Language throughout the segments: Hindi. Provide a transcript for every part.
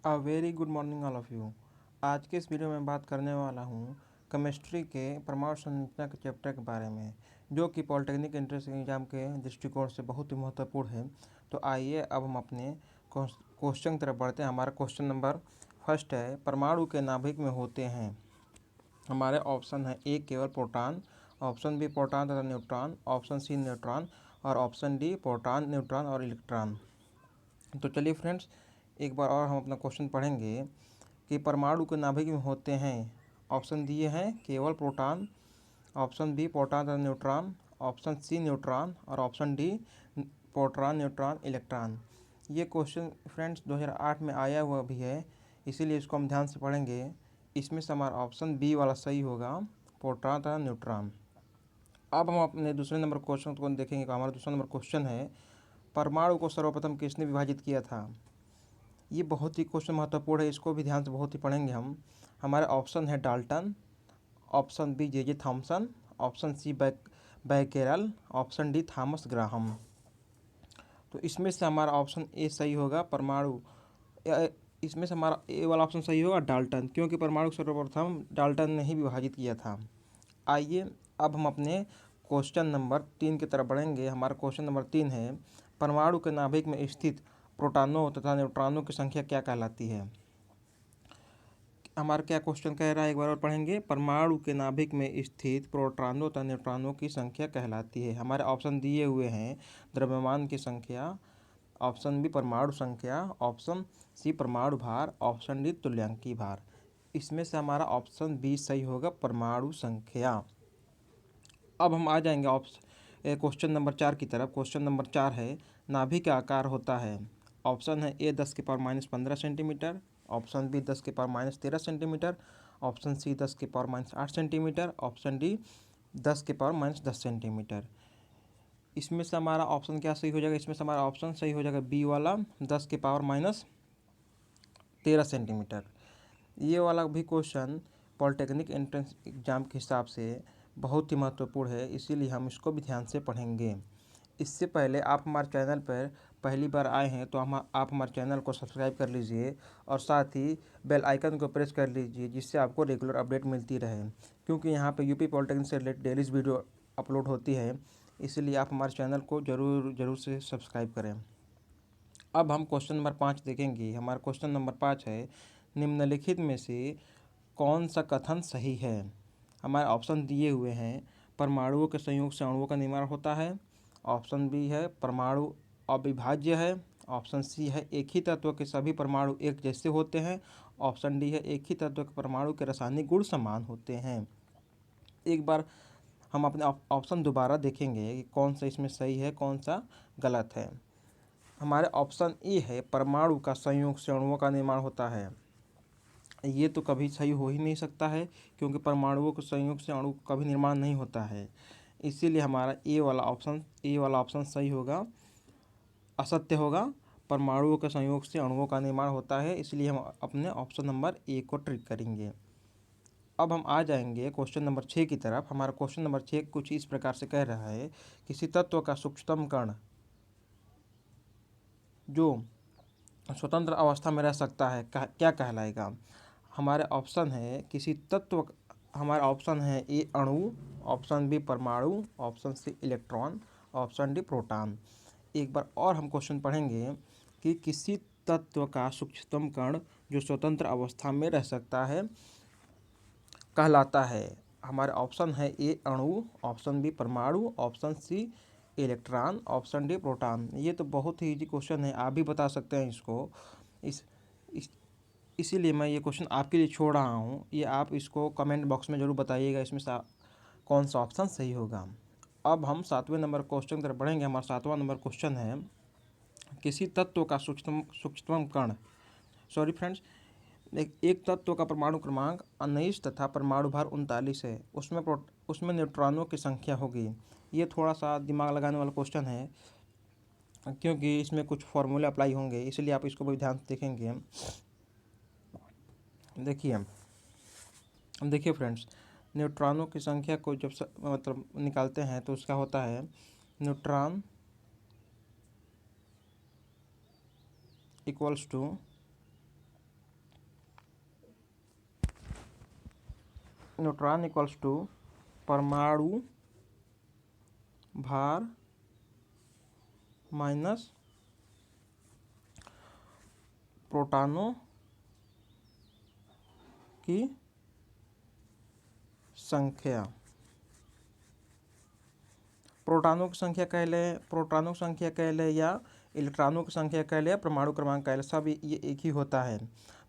Very good morning all of you. आज के इस वीडियो में बात करने वाला हूँ केमिस्ट्री के परमाणु संरचना के चैप्टर के बारे में, जो कि पॉलिटेक्निक एंट्रेंस एग्जाम के दृष्टिकोण से बहुत ही महत्वपूर्ण है। तो आइए अब हम अपने क्वेश्चन की तरफ बढ़ते हैं। हमारा क्वेश्चन नंबर फर्स्ट है, परमाणु के नाभिक में होते हैं। हमारे ऑप्शन है ए केवल प्रोटॉन, ऑप्शन बी प्रोटॉन तथा न्यूट्रॉन, ऑप्शन सी न्यूट्रॉन और ऑप्शन डी प्रोटॉन, न्यूट्रॉन और इलेक्ट्रॉन। तो चलिए फ्रेंड्स, एक बार और हम अपना क्वेश्चन पढ़ेंगे कि परमाणु के नाभिक में होते हैं। ऑप्शन दिए हैं केवल प्रोटॉन, ऑप्शन बी प्रोटॉन तथा न्यूट्रॉन, ऑप्शन सी न्यूट्रॉन और option D proton, neutron, electron. ये क्वेश्चन फ्रेंड्स 2008 में आया हुआ भी है, इसीलिए इसको हम ध्यान से पढ़ेंगे। इसमें से हमारा ऑप्शन बी वाला सही होगा, प्रोटॉन तथा न्यूट्रॉन। अब हम अपने दूसरे नंबर क्वेश्चन को देखेंगे। कि हमारा दूसरा नंबर क्वेश्चन है, परमाणु को सर्वप्रथम किसने विभाजित किया था। ये बहुत ही क्वेश्चन महत्वपूर्ण है, इसको भी ध्यान से बहुत ही पढ़ेंगे हम। हमारे ऑप्शन है Dalton, option B J Thomson, option C Becquerel, option D Thomas Graham. तो इसमें से हमारा ऑप्शन ए सही होगा, परमाणु। इसमें से हमारा ए वाला ऑप्शन सही होगा डाल्टन, क्योंकि परमाणु को सर्वप्रथम डाल्टन ने ही विभाजित किया था। आइए अब हम अपने क्वेश्चन नंबर 3 की तरफ बढ़ेंगे। हमारा क्वेश्चन नंबर 3 है, परमाणु के नाभिक में स्थित प्रोटॉनों तथा न्यूट्रॉनों की संख्या क्या कहलाती है। हमारा क्या क्वेश्चन कह रहा है, एक बार और पढ़ेंगे। परमाणु के नाभिक में स्थित प्रोटॉनों तथा न्यूट्रॉनों की संख्या कहलाती है। हमारे ऑप्शन दिए हुए हैं, द्रव्यमान की संख्या, ऑप्शन बी परमाणु संख्या, ऑप्शन सी परमाणु भार, ऑप्शन डी तुल्यांकी भार। इसमें से हमारा ऑप्शन बी सही होगा, परमाणु संख्या। अब हम आ जाएंगे क्वेश्चन नंबर 4 की तरफ। क्वेश्चन नंबर 4 है, नाभिक का आकार होता है। ऑप्शन है A 10⁻15 centimetre, option B 10⁻13 centimetre, option C 10⁻8 centimetre, option D 10⁻10 centimetre. इसमें से हमारा ऑप्शन क्या सही हो जाएगा, इसमें से हमारा ऑप्शन सही हो जाएगा बी वाला, 10⁻13 सेंटीमीटर। ये वाला भी क्वेश्चन पॉलिटेक्निक एंट्रेंस एग्जाम के हिसाब से बहुत ही महत्वपूर्ण है, इसीलिए हम इसको भी ध्यान से पढ़ेंगे। इससे पहले आप हमारे चैनल पर पहली बार आए हैं तो आप हमारे चैनल को सब्सक्राइब कर लीजिए और साथ ही बेल आइकन को प्रेस कर लीजिए, जिससे आपको रेगुलर अपडेट मिलती रहे। क्योंकि यहाँ पे यूपी पॉलिटेक्निक से रिलेटेड डेली वीडियो अपलोड होती है, इसलिए आप हमारे चैनल को ज़रूर से सब्सक्राइब करें। अब हम क्वेश्चन नंबर 5 देखेंगे। हमारा क्वेश्चन नंबर 5 है, निम्नलिखित में से कौन सा कथन सही है। हमारे ऑप्शन दिए हुए हैं, परमाणुओं के संयोग से अणुओं का निर्माण होता है, ऑप्शन बी है परमाणु अविभाज्य है, ऑप्शन सी है एक ही तत्व के सभी परमाणु एक जैसे होते हैं, ऑप्शन डी है एक ही तत्व के परमाणु के रासायनिक गुण समान होते हैं। एक बार हम अपने ऑप्शन दोबारा देखेंगे कि कौन सा इसमें सही है, कौन सा गलत है। हमारे ऑप्शन ए है, परमाणु का संयोग से अणुओं का निर्माण होता है। ये तो कभी सही हो ही नहीं सकता है, क्योंकि परमाणुओं के संयोग से अणु का कभी निर्माण नहीं होता है। इसीलिए हमारा ए वाला ऑप्शन सही होगा, असत्य होगा। परमाणुओं के संयोग से अणुओं का निर्माण होता है, इसलिए हम अपने ऑप्शन नंबर ए को ट्रिक करेंगे। अब हम आ जाएंगे क्वेश्चन नंबर 6 की तरफ। हमारा क्वेश्चन नंबर 6 कुछ इस प्रकार से कह रहा है, किसी तत्व का सूक्ष्मतम कण जो स्वतंत्र अवस्था में रह सकता है क्या कहलाएगा। हमारे ऑप्शन है किसी तत्व, हमारा ऑप्शन है ए अणु, ऑप्शन बी परमाणु, option C electron, option D proton. एक बार और हम क्वेश्चन पढ़ेंगे कि किसी तत्व का सूक्ष्मतम कण जो स्वतंत्र अवस्था में रह सकता है कहलाता है। हमारे ऑप्शन है ए अणु, ऑप्शन बी परमाणु, option C electron, option D proton. ये तो बहुत ही इजी क्वेश्चन है, आप भी बता सकते हैं इसको। इस इसीलिए मैं ये क्वेश्चन आपके लिए छोड़ रहा हूँ। ये आप इसको कमेंट बॉक्स में ज़रूर बताइएगा, इसमें से कौन सा ऑप्शन सही होगा। अब हम 7वें नंबर क्वेश्चन की तरफ बढ़ेंगे। हमारा 7वां नंबर क्वेश्चन है, किसी तत्व का सूक्ष्मतम कण, सॉरी फ्रेंड्स, एक तत्व का परमाणु क्रमांक 19 तथा परमाणु भार 39 है, उसमें न्यूट्रॉनों की संख्या होगी। ये थोड़ा सा दिमाग लगाने वाला क्वेश्चन है, क्योंकि इसमें कुछ फॉर्मूले अप्लाई होंगे, इसलिए आप इसको भी ध्यान से देखेंगे। देखिए फ्रेंड्स, न्यूट्रॉनों की संख्या को जब मतलब निकालते हैं तो उसका होता है neutron equals to neutron equals to परमाणु भार माइनस प्रोटॉनों की संख्या। प्रोटॉनों की संख्या कह लें, प्रोटॉनों की संख्या कह लें, या इलेक्ट्रॉनों की संख्या कह लें, या परमाणु क्रमांक कह लें, सब ये एक ही होता है।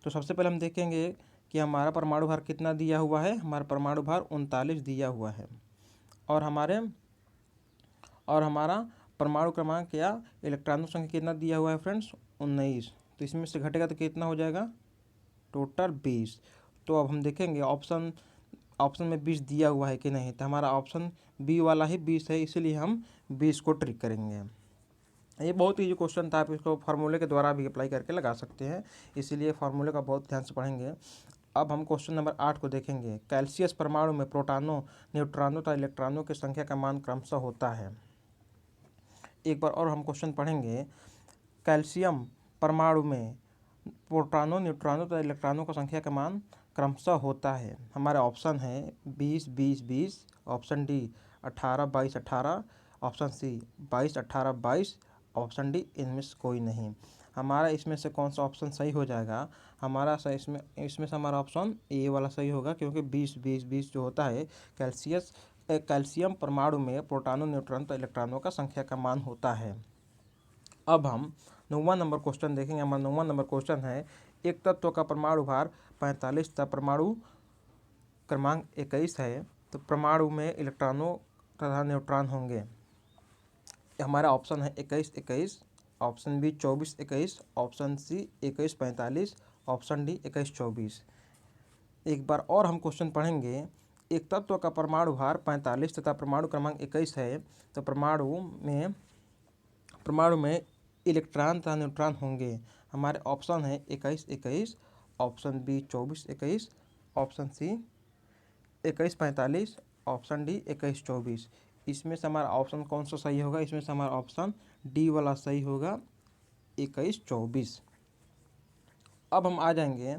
तो सबसे पहले हम देखेंगे कि हमारा परमाणु भार कितना दिया हुआ है। हमारा परमाणु भार 39 दिया हुआ है, और हमारा परमाणु क्रमांक या इलेक्ट्रॉनों की संख्या कितना दिया हुआ है फ्रेंड्स, 19। तो इसमें से घटेगा तो कितना हो जाएगा, टोटल 20। तो अब हम देखेंगे ऑप्शन में 20 दिया हुआ है कि नहीं। तो हमारा ऑप्शन बी वाला ही 20 है, इसीलिए हम 20 को ट्रिक करेंगे। ये बहुत ईजी क्वेश्चन था, आप इसको फार्मूले के द्वारा भी अप्लाई करके लगा सकते हैं, इसीलिए फार्मूले का बहुत ध्यान से पढ़ेंगे। अब हम क्वेश्चन नंबर 8 को देखेंगे। कैल्सियस परमाणु में प्रोटॉनों, न्यूट्रॉनों तथा इलेक्ट्रॉनों की संख्या का मान क्रमशः होता है। एक बार और हम क्वेश्चन पढ़ेंगे। कैल्शियम परमाणु में प्रोटॉनों, न्यूट्रॉनों तथा इलेक्ट्रॉनों की संख्या का मान क्रमशः होता है। हमारा ऑप्शन है 20 20 20, option D 18 22 18, option C 22 18 22, option D इनमें से कोई नहीं। हमारा इसमें से कौन सा ऑप्शन सही हो जाएगा, हमारा सही इसमें से हमारा ऑप्शन ए वाला सही होगा, क्योंकि 20 20 20 जो होता है कैल्शियम परमाणु में प्रोटॉनों, न्यूट्रॉन तथा इलेक्ट्रॉनों का संख्या का मान होता है। अब हम 9वां नंबर क्वेश्चन देखेंगे। हमारा 9वां नंबर क्वेश्चन है, एक तत्व का परमाणु भार 45 तथा परमाणु क्रमांक 21 है, तो परमाणु में इलेक्ट्रॉनों तथा न्यूट्रॉन होंगे। हमारा ऑप्शन है 21 21, option B 24 21, option C 21 45, option D 21 24। एक बार और हम क्वेश्चन पढ़ेंगे। एक तत्व का परमाणु भार 45 तथा परमाणु क्रमांक 21 है, तो परमाणु में इलेक्ट्रॉन तथा न्यूट्रॉन होंगे। हमारे ऑप्शन है 21 21, option B 24 21, option C 21 45, option D 21 24। इसमें से हमारा ऑप्शन कौन सा सही होगा, इसमें से हमारा ऑप्शन डी वाला सही होगा, 21 24। अब हम आ जाएंगे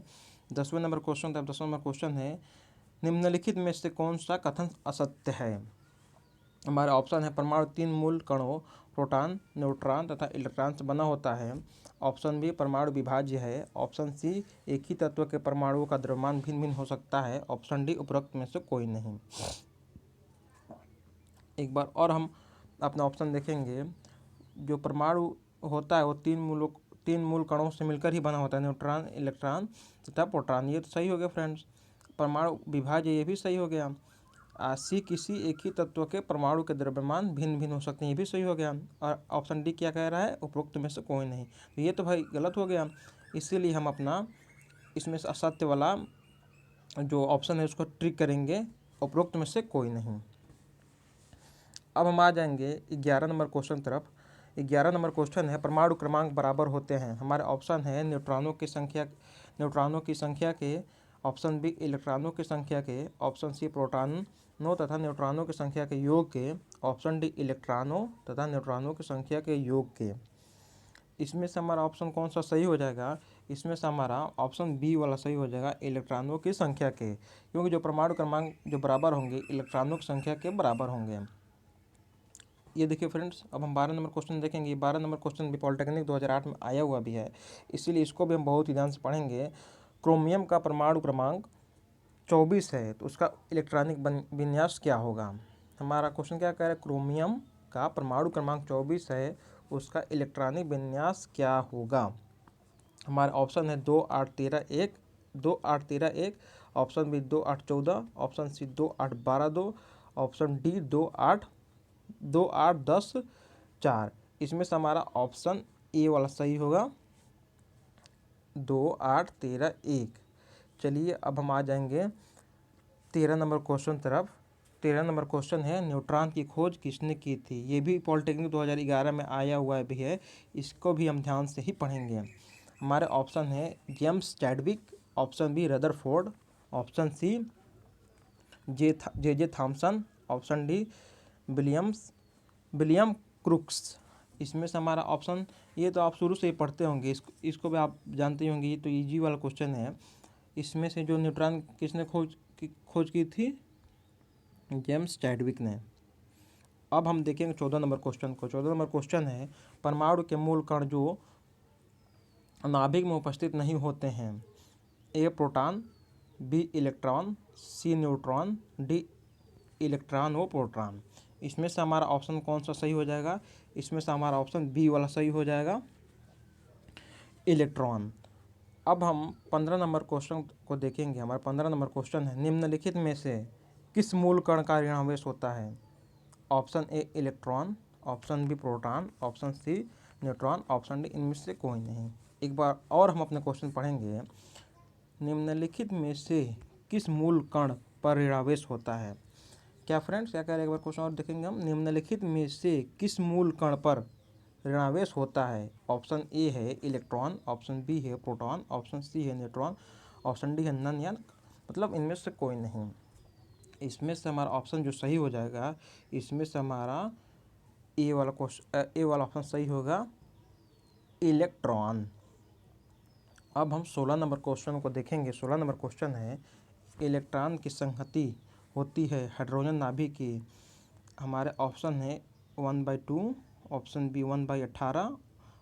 10वें नंबर क्वेश्चन। तब 10वां नंबर क्वेश्चन है, निम्नलिखित में से कौन सा कथन असत्य है। हमारा ऑप्शन है परमाणु 3 मूल कणों प्रोटॉन, न्यूट्रॉन तथा इलेक्ट्रॉन से बना होता है, ऑप्शन बी परमाणु विभाज्य है, ऑप्शन सी एक ही तत्व के परमाणुओं का द्रव्यमान भिन्न भिन्न हो सकता है, ऑप्शन डी उपरोक्त में से कोई नहीं। एक बार और हम अपना ऑप्शन देखेंगे। जो परमाणु होता है वो तीन मूल कणों से मिलकर ही बना होता है, न्यूट्रॉन, इलेक्ट्रॉन तथा प्रोटॉन। ये तो सही हो गया फ्रेंड्स। परमाणु विभाज्य ये भी सही हो गया। सी किसी एक ही तत्व के परमाणु के द्रव्यमान भिन्न भिन्न हो सकते हैं, ये भी सही हो गया। और ऑप्शन डी क्या कह रहा है, उपरोक्त में से कोई नहीं। तो ये तो भाई गलत हो गया, इसीलिए हम अपना इसमें से असत्य वाला जो ऑप्शन है उसको ट्रिक करेंगे, उपरोक्त में से कोई नहीं। अब हम आ जाएंगे 11 नंबर क्वेश्चन तरफ। 11 नंबर क्वेश्चन है, परमाणु क्रमांक बराबर होते हैं। हमारे ऑप्शन है न्यूट्रॉनों की संख्या के, ऑप्शन बी इलेक्ट्रॉनों की संख्या के, ऑप्शन सी प्रोटॉनों तथा न्यूट्रॉनों की संख्या के योग के, ऑप्शन डी इलेक्ट्रॉनों तथा न्यूट्रॉनों की संख्या के योग के। इसमें से हमारा ऑप्शन कौन सा सही हो जाएगा, इसमें से हमारा ऑप्शन बी वाला सही हो जाएगा, इलेक्ट्रॉनों की संख्या के, क्योंकि जो परमाणु क्रमांक जो बराबर होंगे इलेक्ट्रॉनों की संख्या के बराबर होंगे। ये देखिए फ्रेंड्स, अब हम 12 नंबर क्वेश्चन देखेंगे। 12 नंबर क्वेश्चन भी पॉलिटेक्निक 2008 में आया हुआ भी है, इसीलिए इसको भी हम बहुत ही ध्यान से पढ़ेंगे। क्रोमियम का परमाणु क्रमांक 24 है, तो उसका इलेक्ट्रॉनिक विन्यास क्या होगा। हमारा क्वेश्चन क्या कह रहा है, क्रोमियम का परमाणु क्रमांक 24 है, उसका इलेक्ट्रॉनिक विन्यास क्या होगा। हमारा ऑप्शन है 2 8 13 1, 2 8 13 1, option B 2 8 14, option C 2 8 12 2, option D 2 8 10 4। इसमें से हमारा ऑप्शन ए वाला सही होगा, 2 8 13 1। चलिए अब हम आ जाएंगे 13 नंबर क्वेश्चन तरफ। 13 नंबर क्वेश्चन है, न्यूट्रॉन की खोज किसने की थी। ये भी पॉलिटेक्निक 2011 में आया हुआ भी है, इसको भी हम ध्यान से ही पढ़ेंगे। हमारे ऑप्शन है James Chadwick, option B Rutherford, option C J Thomson, option D William Crookes. इसमें से हमारा ऑप्शन, ये तो आप शुरू से ही पढ़ते होंगे, इसको भी आप जानते होंगे, ये तो इजी वाला क्वेश्चन है। इसमें से जो न्यूट्रॉन खोज की थी? जेम्स चैडविक ने। अब हम देखेंगे 14 नंबर क्वेश्चन को। 14 नंबर क्वेश्चन है, परमाणु के मूल कण जो नाभिक में उपस्थित नहीं होते हैं। ए प्रोटॉन, बी इलेक्ट्रॉन, सी न्यूट्रॉन, डी इलेक्ट्रॉन व प्रोटॉन। इसमें से हमारा ऑप्शन कौन सा सही हो जाएगा? इसमें से हमारा ऑप्शन बी वाला सही हो जाएगा, इलेक्ट्रॉन। अब हम 15 नंबर क्वेश्चन को देखेंगे। हमारा 15 नंबर क्वेश्चन है, निम्नलिखित में से किस मूल कण का ऋणावेश होता है? Option A electron, option B proton, option C neutron, option D इनमें से कोई नहीं। एक बार और हम अपने क्वेश्चन पढ़ेंगे। निम्नलिखित में से किस मूल कण पर ऋणावेश होता है? क्या फ्रेंड्स, क्या कह रहे हैं? एक बार क्वेश्चन और देखेंगे हम। निम्नलिखित में से किस मूल कण पर ऋणावेश होता है? ऑप्शन ए है इलेक्ट्रॉन, ऑप्शन बी है प्रोटॉन, ऑप्शन सी है न्यूट्रॉन, ऑप्शन डी है नन या मतलब इनमें से कोई नहीं। इसमें से हमारा ऑप्शन जो सही हो जाएगा, इसमें से हमारा ए वाला ऑप्शन सही होगा, इलेक्ट्रॉन। अब हम 16 नंबर क्वेश्चन को देखेंगे। 16 नंबर क्वेश्चन है, इलेक्ट्रॉन की संहति होती है हाइड्रोजन नाभिक की। हमारे ऑप्शन है 1/2, option B 1/18,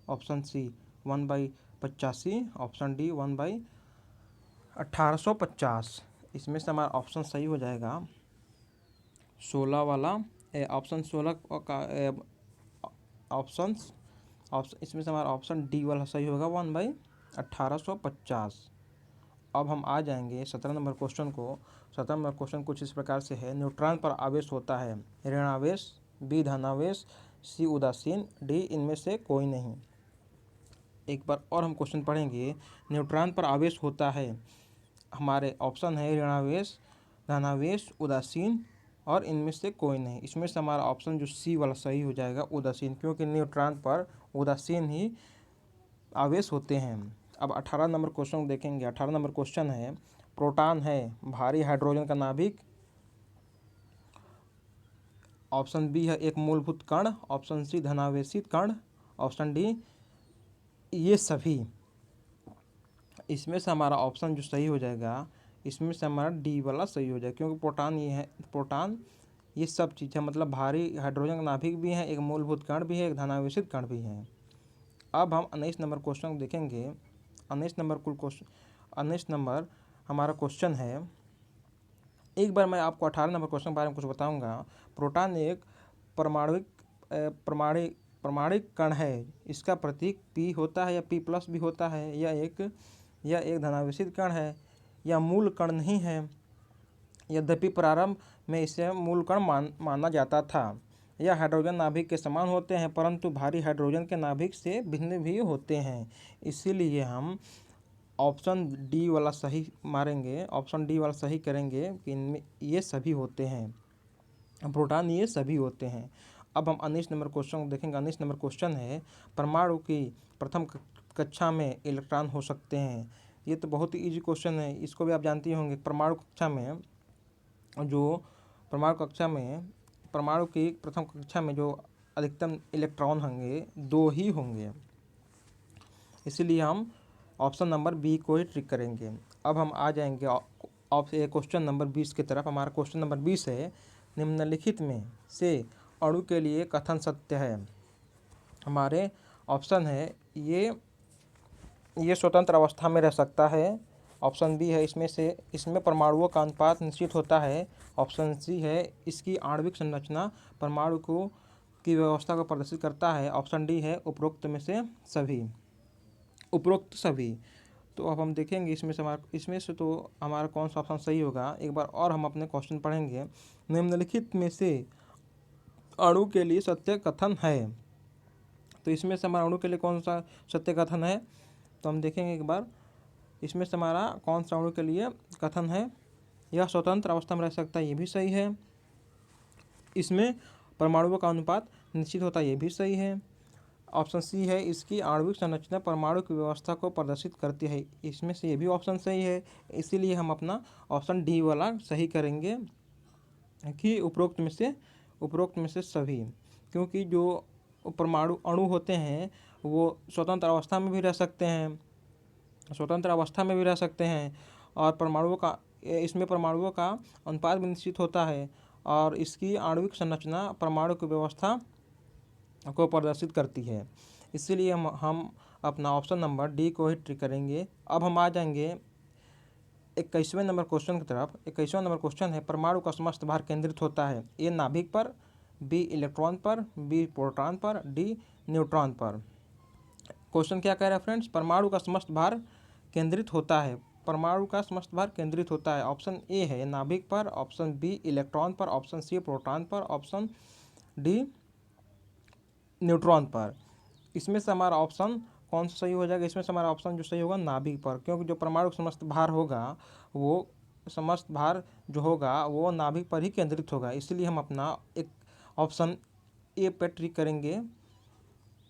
option C 1/85, option D 1/1850। इसमें से हमारा ऑप्शन सही हो जाएगा 16 वाला, ऑप्शन 16 का ऑप्शन इसमें से हमारा ऑप्शन डी वाला सही होगा 1/1850। अब हम आ जाएंगे 17 नंबर क्वेश्चन को। 17 नंबर क्वेश्चन कुछ इस प्रकार से है, न्यूट्रॉन पर आवेश होता है ऋणावेश, बी धनावेश, सी उदासीन, डी इनमें से कोई नहीं। एक बार और हम क्वेश्चन पढ़ेंगे। न्यूट्रॉन पर आवेश होता है, हमारे ऑप्शन है ऋणावेश, धनावेश, उदासीन और इनमें से कोई नहीं। इसमें से हमारा ऑप्शन जो सी वाला सही हो जाएगा, उदासीन, क्योंकि न्यूट्रॉन पर उदासीन ही आवेश होते हैं। अब 18 नंबर क्वेश्चन देखेंगे। 18 नंबर क्वेश्चन है, प्रोटॉन है भारी हाइड्रोजन का नाभिक। ऑप्शन बी है एक मूलभूत कण, ऑप्शन सी धनावेशित कण, ऑप्शन डी ये सभी। इसमें से हमारा ऑप्शन जो सही हो जाएगा, इसमें से हमारा डी वाला सही हो जाएगा, क्योंकि प्रोटॉन ये है, प्रोटॉन ये सब चीज़ें मतलब भारी हाइड्रोजन का नाभिक भी है, एक मूलभूत कण भी है, एक धनावेशित कण भी है। अब हम 19 नंबर क्वेश्चन देखेंगे। 19 नंबर हमारा क्वेश्चन है। एक बार मैं आपको 18 नंबर क्वेश्चन के बारे में कुछ बताऊंगा। प्रोटॉन एक प्रमाणिक कण है। इसका प्रतीक P होता है या P+ भी होता है। यह एक धनावेशित कण है या मूल कण नहीं है। यद्यपि प्रारंभ में इसे मूल कण माना जाता था। यह हाइड्रोजन नाभिक के समान होते हैं, परंतु भारी हाइड्रोजन के नाभिक से भिन्न भी होते हैं। इसीलिए हम ऑप्शन डी वाला सही मारेंगे, ऑप्शन डी वाला सही करेंगे कि इनमें ये सभी होते हैं, प्रोटॉन ये सभी होते हैं। अब हम 19 नंबर क्वेश्चन देखेंगे। 19 नंबर क्वेश्चन है, परमाणु की प्रथम कक्षा में इलेक्ट्रॉन हो सकते हैं। ये तो बहुत ही ईजी क्वेश्चन है, इसको भी आप जानते होंगे। परमाणु की प्रथम कक्षा में जो अधिकतम इलेक्ट्रॉन होंगे 2 ही होंगे। इसीलिए हम ऑप्शन नंबर बी को ही ट्रिक करेंगे। अब हम आ जाएंगे क्वेश्चन नंबर 20 की तरफ। हमारा क्वेश्चन नंबर 20 है, निम्नलिखित में से अणु के लिए कथन सत्य है। हमारे ऑप्शन है ये स्वतंत्र अवस्था में रह सकता है। ऑप्शन बी है इसमें परमाणुओं का अनुपात निश्चित होता है। ऑप्शन सी है इसकी आणविक संरचना परमाणु की व्यवस्था को प्रदर्शित करता है। ऑप्शन डी है उपरोक्त सभी। तो अब हम देखेंगे इसमें से तो हमारा कौन सा ऑप्शन सही होगा। एक बार और हम अपने क्वेश्चन पढ़ेंगे। निम्नलिखित में से अणु के लिए सत्य कथन है। तो इसमें से हमारा अणु के लिए कौन सा सत्य कथन है, तो हम देखेंगे एक बार। इसमें से हमारा कौन सा अणु के लिए कथन है, यह स्वतंत्र अवस्था में रह सकता है, ये भी सही है। इसमें परमाणुओं का अनुपात निश्चित होता है, ये भी सही है। ऑप्शन सी है इसकी आणविक संरचना परमाणु की व्यवस्था को प्रदर्शित करती है, इसमें से ये भी ऑप्शन सही है। इसीलिए हम अपना ऑप्शन डी वाला सही करेंगे कि उपरोक्त में से सभी, क्योंकि जो परमाणु अणु होते हैं वो स्वतंत्र अवस्था में भी रह सकते हैं और परमाणुओं का इसमें परमाणुओं का अनुपात भी निश्चित होता है और इसकी आणविक संरचना परमाणु की व्यवस्था को प्रदर्शित करती है। इसीलिए हम अपना ऑप्शन नंबर डी को ही टिक करेंगे। अब हम आ जाएंगे 21वें नंबर क्वेश्चन की तरफ। 21वां नंबर क्वेश्चन है, परमाणु का समस्त भार केंद्रित होता है ए नाभिक पर, बी इलेक्ट्रॉन पर, बी प्रोटॉन पर, डी न्यूट्रॉन पर। क्वेश्चन क्या कह रहा है फ्रेंड्स, परमाणु का समस्त भार केंद्रित होता है। परमाणु का समस्त भार केंद्रित होता है, ऑप्शन ए है नाभिक पर, ऑप्शन बी इलेक्ट्रॉन पर, ऑप्शन सी प्रोटॉन पर, ऑप्शन डी न्यूट्रॉन पर। इसमें से हमारा ऑप्शन कौन सा सही हो जाएगा? इसमें से हमारा ऑप्शन जो सही होगा नाभिक पर, क्योंकि जो परमाणु का समस्त भार होगा वो समस्त भार जो होगा वो नाभिक पर ही केंद्रित होगा। इसलिए हम अपना एक ऑप्शन ए पर टिक करेंगे,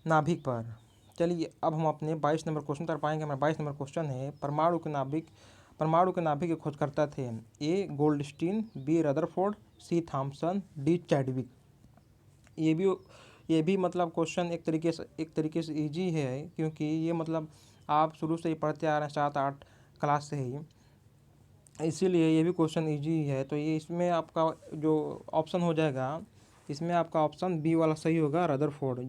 नाभिक पर। चलिए अब हम अपने 22 नंबर क्वेश्चन कर पाएंगे। हमारा 22 नंबर क्वेश्चन है, परमाणु के नाभिक के खोजकर्ता थे ए गोल्डस्टीन, बी रदरफोर्ड, सी थॉमसन, डी चैडविक। ये भी मतलब क्वेश्चन एक तरीके से इजी है, क्योंकि ये मतलब आप शुरू से ही पढ़ते आ रहे हैं 7-8 क्लास से ही, इसीलिए ये भी क्वेश्चन इजी है। तो ये इसमें आपका जो ऑप्शन हो जाएगा, इसमें आपका ऑप्शन बी वाला सही होगा, रदरफोर्ड,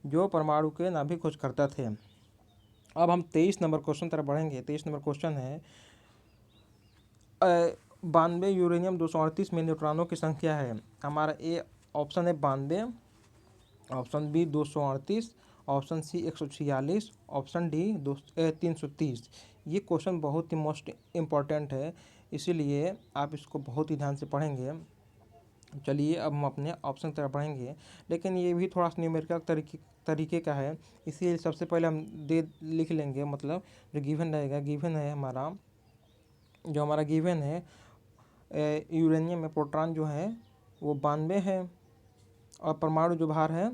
जो परमाणु के नाभिक खोज करते थे। अब हम 23 नंबर क्वेश्चन तरफ बढ़ेंगे। 23 नंबर क्वेश्चन है, 92 यूरेनियम 238 में न्यूट्रॉनों की संख्या है। हमारा ए ऑप्शन है 92, option B 238, option C 146, option D 330। ये क्वेश्चन बहुत ही मोस्ट इम्पॉर्टेंट है, इसीलिए आप इसको बहुत ही ध्यान से पढ़ेंगे। चलिए अब हम अपने ऑप्शन तरफ बढ़ेंगे, लेकिन ये भी थोड़ा सा न्यूमेरिकल तरीके का है, इसीलिए सबसे पहले हम लिख लेंगे। मतलब जो गिवन रहेगा, गिवन है हमारा गिवन है यूरेनियम में प्रोटॉन जो है वो 92 है और परमाणु जो भार है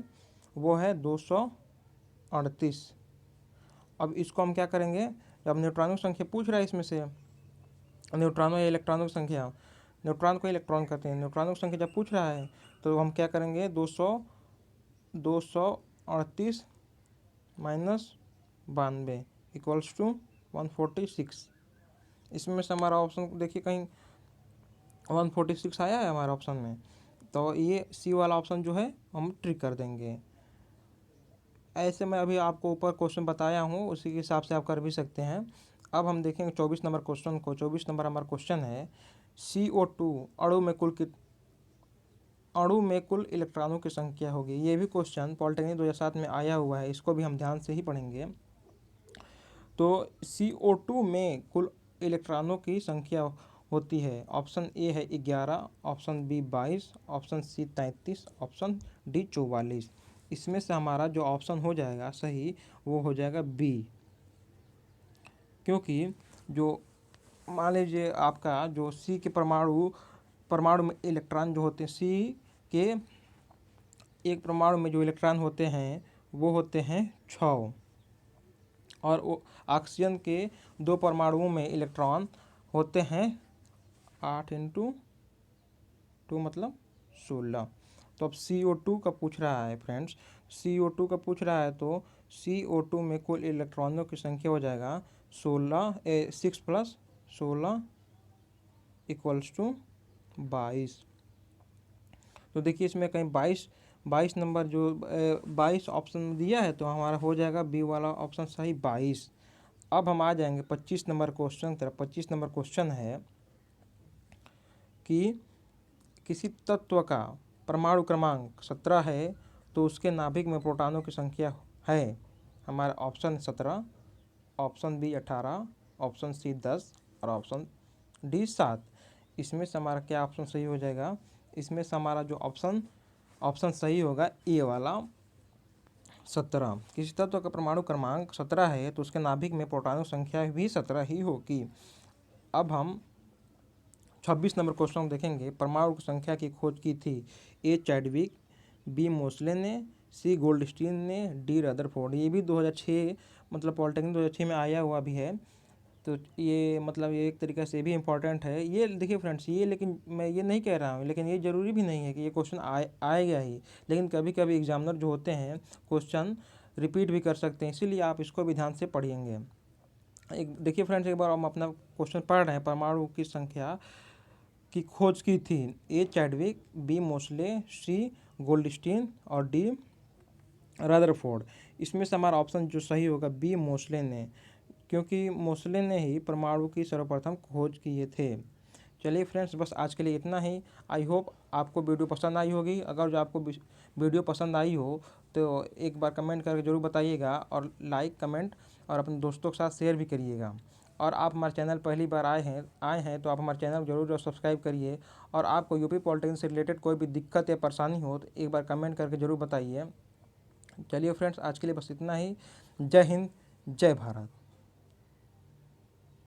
वो है 238। अब इसको हम क्या करेंगे, जब न्यूट्रॉनों की संख्या पूछ रहा है, इसमें से न्यूट्रॉनों या इलेक्ट्रॉनों की संख्या, न्यूट्रॉन को इलेक्ट्रॉन कहते हैं, न्यूट्रॉनों की संख्या जब पूछ रहा है तो हम क्या करेंगे, 238 माइनस 92 इक्वल्स टू 146। इसमें से हमारा ऑप्शन देखिए कहीं 146 आया है हमारे ऑप्शन में, तो ये सी वाला ऑप्शन जो है हम ट्रिक कर देंगे। ऐसे मैं अभी आपको ऊपर क्वेश्चन बताया हूँ, उसी के हिसाब से आप कर भी सकते हैं। अब हम देखेंगे 24 नंबर क्वेश्चन को। 24 नंबर हमारा क्वेश्चन है, CO2 अणु में कुल इलेक्ट्रॉनों की संख्या होगी। ये भी क्वेश्चन पॉलिटेक्निक 2007 में आया हुआ है, इसको भी हम ध्यान से ही पढ़ेंगे। तो CO2 में कुल इलेक्ट्रॉनों की संख्या होती है, ऑप्शन ए है 11, option B 22, option C 33, option D 44। इसमें से हमारा जो ऑप्शन हो जाएगा सही वो हो जाएगा बी, क्योंकि जो मान लीजिए आपका जो सी के परमाणु में इलेक्ट्रॉन जो होते हैं, सी के एक परमाणु में जो इलेक्ट्रॉन होते हैं वो होते हैं 6, और वो ऑक्सीजन के 2 परमाणुओं में इलेक्ट्रॉन होते हैं 8 × 2 मतलब 16। तो अब CO2 का पूछ रहा है फ्रेंड्स, CO2 का पूछ रहा है, तो CO2 में कुल इलेक्ट्रॉनों की संख्या हो जाएगा 6 + 16 इक्वल्स टू 22। तो देखिए इसमें कहीं 22 नंबर जो 22 ऑप्शन दिया है, तो हमारा हो जाएगा बी वाला ऑप्शन सही 22। अब हम आ जाएंगे 25 नंबर क्वेश्चन तरफ। 25 नंबर क्वेश्चन है कि किसी तत्व का परमाणु क्रमांक 17 है तो उसके नाभिक में प्रोटॉनों की संख्या है। हमारा option 17, option B 18, option C 10 और ऑप्शन डी 7। इसमें से हमारा क्या ऑप्शन सही हो जाएगा? इसमें से हमारा जो ऑप्शन सही होगा ए वाला 17। किसी तत्व का परमाणु क्रमांक 17 है तो उसके नाभिक में प्रोटॉनों की संख्या भी 17 ही होगी। अब हम 26 नंबर क्वेश्चन देखेंगे। परमाणु की संख्या की खोज की थी ए चैडविक, बी मोसले ने, सी गोल्डस्टीन ने, डी रदरफोर्ड। ये भी 2006 मतलब पॉलिटेक्निक 2006 में आया हुआ भी है, तो ये मतलब ये एक तरीक़े से भी इम्पॉर्टेंट है। ये देखिए फ्रेंड्स, ये लेकिन मैं ये नहीं कह रहा हूँ, लेकिन ये ज़रूरी भी नहीं है कि ये क्वेश्चन आएगा ही, लेकिन कभी कभी एग्जामिनर जो होते हैं क्वेश्चन रिपीट भी कर सकते हैं, इसीलिए आप इसको भी ध्यान से पढ़ेंगे। एक देखिए फ्रेंड्स, एक बार हम अपना क्वेश्चन पढ़ रहे हैं। परमाणु की संख्या की खोज की थी ए चैडविक, बी मोसले, सी गोल्डस्टीन और डी रदरफोर्ड। इसमें से हमारा ऑप्शन जो सही होगा बी मोसले ने, क्योंकि मोसले ने ही परमाणु की सर्वप्रथम खोज किए थे। चलिए फ्रेंड्स, बस आज के लिए इतना ही। आई होप आपको वीडियो पसंद आई होगी। अगर जो आपको वीडियो पसंद आई हो तो एक बार कमेंट करके ज़रूर बताइएगा, और लाइक कमेंट और अपने दोस्तों के साथ शेयर भी करिएगा। और आप हमारे चैनल पहली बार आए हैं तो आप हमारे चैनल को जरूर सब्सक्राइब करिए। और आपको यूपी पॉलिटेक्निक से रिलेटेड कोई भी दिक्कत या परेशानी हो तो एक बार कमेंट करके ज़रूर बताइए। चलिए फ्रेंड्स, आज के लिए बस इतना ही। जय हिंद, जय भारत।